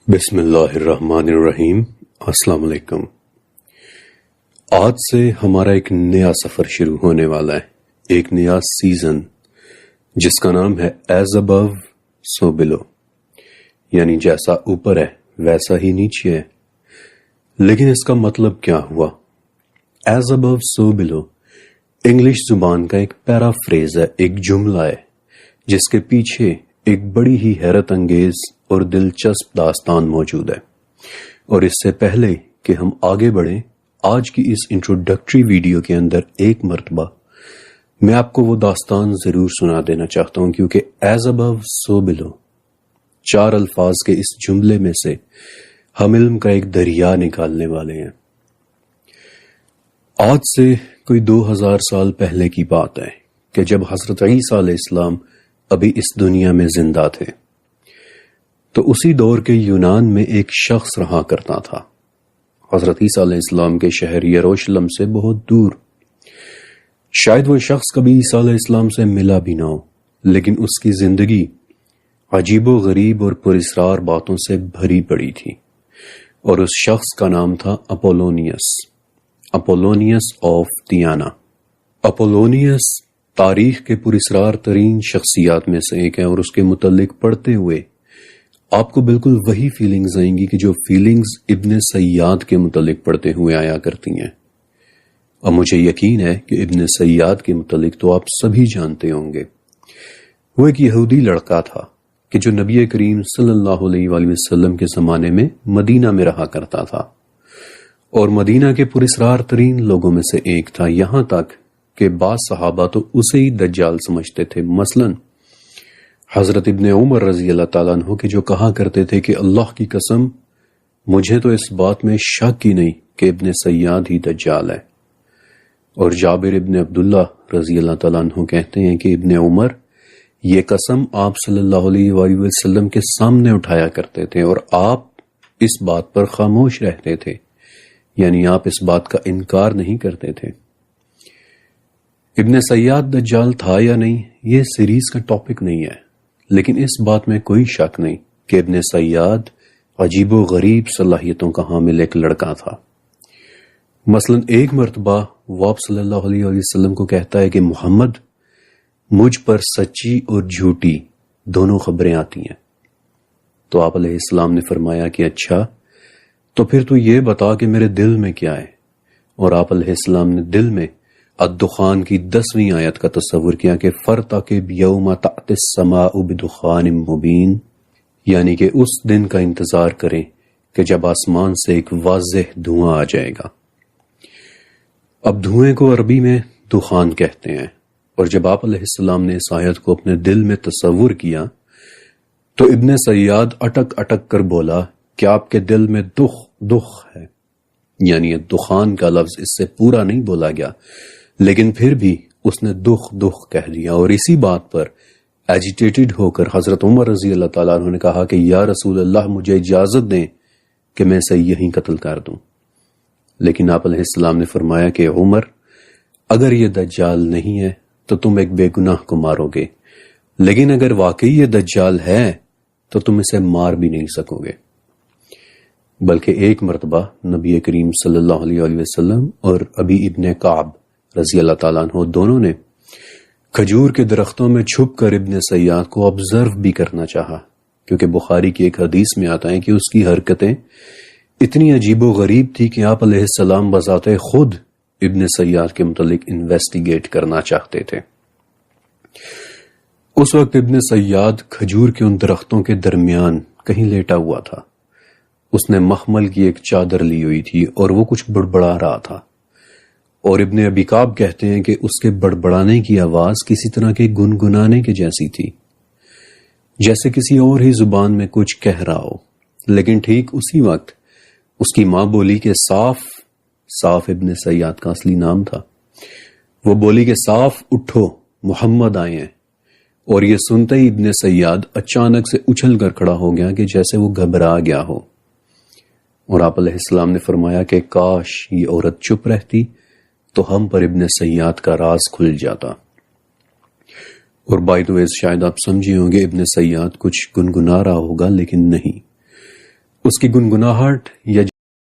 بسم اللہ الرحمن الرحیم۔ السلام علیکم۔ آج سے ہمارا ایک نیا سفر شروع ہونے والا ہے، ایک نیا سیزن جس کا نام ہے ایز ابو سو بلو، یعنی جیسا اوپر ہے ویسا ہی نیچے ہے۔ لیکن اس کا مطلب کیا ہوا؟ ایز ابو سو بلو انگلش زبان کا ایک پیرا فریز ہے، ایک جملہ ہے جس کے پیچھے ایک بڑی ہی حیرت انگیز اور دلچسپ داستان موجود ہے۔ اور اس سے پہلے کہ ہم آگے بڑھیں، آج کی اس انٹروڈکٹری ویڈیو کے اندر ایک مرتبہ میں آپ کو وہ داستان ضرور سنا دینا چاہتا ہوں، کیونکہ ایز ابو سو بلو 4 الفاظ کے اس جملے میں سے ہم علم کا ایک دریا نکالنے والے ہیں۔ آج سے کوئی 2000 سال پہلے کی بات ہے کہ جب حضرت عیسیٰ علیہ السلام ابھی اس دنیا میں زندہ تھے، تو اسی دور کے یونان میں ایک شخص رہا کرتا تھا، حضرت عیسیٰ علیہ السلام کے شہر یروشلم سے بہت دور۔ شاید وہ شخص کبھی عیسیٰ علیہ السلام سے ملا بھی نہ ہو، لیکن اس کی زندگی عجیب و غریب اور پراسرار باتوں سے بھری پڑی تھی، اور اس شخص کا نام تھا اپولونیس آف تیانا۔ اپولونیس تاریخ کے پراسرار ترین شخصیات میں سے ایک ہے، اور اس کے متعلق پڑھتے ہوئے آپ کو بالکل وہی فیلنگز آئیں گی کہ جو فیلنگز ابن سیاد کے متعلق پڑھتے ہوئے آیا کرتی ہیں۔ اور مجھے یقین ہے کہ ابن سیاد کے متعلق تو آپ سبھی جانتے ہوں گے۔ وہ ایک یہودی لڑکا تھا کہ جو نبی کریم صلی اللہ علیہ وآلہ وسلم کے زمانے میں مدینہ میں رہا کرتا تھا، اور مدینہ کے پراسرار ترین لوگوں میں سے ایک تھا، یہاں تک کہ بعض صحابہ تو اسے ہی دجال سمجھتے تھے۔ مثلاً حضرت ابن عمر رضی اللہ تعالیٰ عنہ کے جو کہا کرتے تھے کہ اللہ کی قسم مجھے تو اس بات میں شک ہی نہیں کہ ابن سیاد ہی دجال ہے۔ اور جابر ابن عبداللہ رضی اللہ تعالیٰ عنہ کہتے ہیں کہ ابن عمر یہ قسم آپ صلی اللہ علیہ وآلہ وسلم کے سامنے اٹھایا کرتے تھے، اور آپ اس بات پر خاموش رہتے تھے، یعنی آپ اس بات کا انکار نہیں کرتے تھے۔ ابن سیاد دجال تھا یا نہیں، یہ سیریز کا ٹاپک نہیں ہے، لیکن اس بات میں کوئی شک نہیں کہ ابن سیاد عجیب و غریب صلاحیتوں کا حامل ایک لڑکا تھا۔ مثلا ایک مرتبہ وہ آپ صلی اللہ علیہ وسلم کو کہتا ہے کہ محمد، مجھ پر سچی اور جھوٹی دونوں خبریں آتی ہیں۔ تو آپ علیہ السلام نے فرمایا کہ اچھا، تو پھر تو یہ بتا کہ میرے دل میں کیا ہے۔ اور آپ علیہ السلام نے دل میں الدخان کی 10ویں آیت کا تصور کیا کہ فَارْتَقِبْ يَوْمَ تَأْتِي السَّمَاءُ بِدُخَانٍ مُبِينٍ، یعنی کہ اس دن کا انتظار کریں کہ جب آسمان سے ایک واضح دھواں آ جائے گا۔ اب دھوئیں کو عربی میں دخان کہتے ہیں، اور جب آپ علیہ السلام نے اس آیت کو اپنے دل میں تصور کیا تو ابن سیاد اٹک اٹک کر بولا کہ آپ کے دل میں دخ ہے، یعنی دخان کا لفظ اس سے پورا نہیں بولا گیا، لیکن پھر بھی اس نے دخ کہہ دیا۔ اور اسی بات پر ایجیٹیٹڈ ہو کر حضرت عمر رضی اللہ تعالیٰ عنہ نے کہا کہ یا رسول اللہ، مجھے اجازت دیں کہ میں اسے یہیں قتل کر دوں۔ لیکن آپ علیہ السلام نے فرمایا کہ عمر، اگر یہ دجال نہیں ہے تو تم ایک بے گناہ کو مارو گے، لیکن اگر واقعی یہ دجال ہے تو تم اسے مار بھی نہیں سکو گے۔ بلکہ ایک مرتبہ نبی کریم صلی اللہ علیہ وآلہ وسلم اور ابی ابن کعب رضی اللہ تعالیٰ عنہ دونوں نے کھجور کے درختوں میں چھپ کر ابن سیاد کو آبزرو بھی کرنا چاہا، کیونکہ بخاری کی ایک حدیث میں آتا ہے کہ اس کی حرکتیں اتنی عجیب و غریب تھی کہ آپ علیہ السلام بذات خود ابن سیاد کے متعلق انویسٹیگیٹ کرنا چاہتے تھے۔ اس وقت ابن سیاد کھجور کے ان درختوں کے درمیان کہیں لیٹا ہوا تھا۔ اس نے مخمل کی ایک چادر لی ہوئی تھی اور وہ کچھ بڑبڑا رہا تھا، اور ابن ابی کعب کہتے ہیں کہ اس کے بڑبڑانے کی آواز کسی طرح کے گنگنانے کے جیسی تھی، جیسے کسی اور ہی زبان میں کچھ کہہ رہا ہو۔ لیکن ٹھیک اسی وقت اس کی ماں بولی کہ صاف ابن سیاد کا اصلی نام تھا، وہ بولی کہ صاف اٹھو، محمد آئے ہیں۔ اور یہ سنتے ہی ابن سیاد اچانک سے اچھل کر کھڑا ہو گیا کہ جیسے وہ گھبرا گیا ہو، اور آپ علیہ السلام نے فرمایا کہ کاش یہ عورت چپ رہتی تو ہم پر ابن سیاد کا راز کھل جاتا۔ اور بائی دا وے شاید آپ سمجھے ہوں گے ابن سیاد کچھ گنگنا رہا ہوگا، لیکن نہیں، اس کی گنگناہٹ یا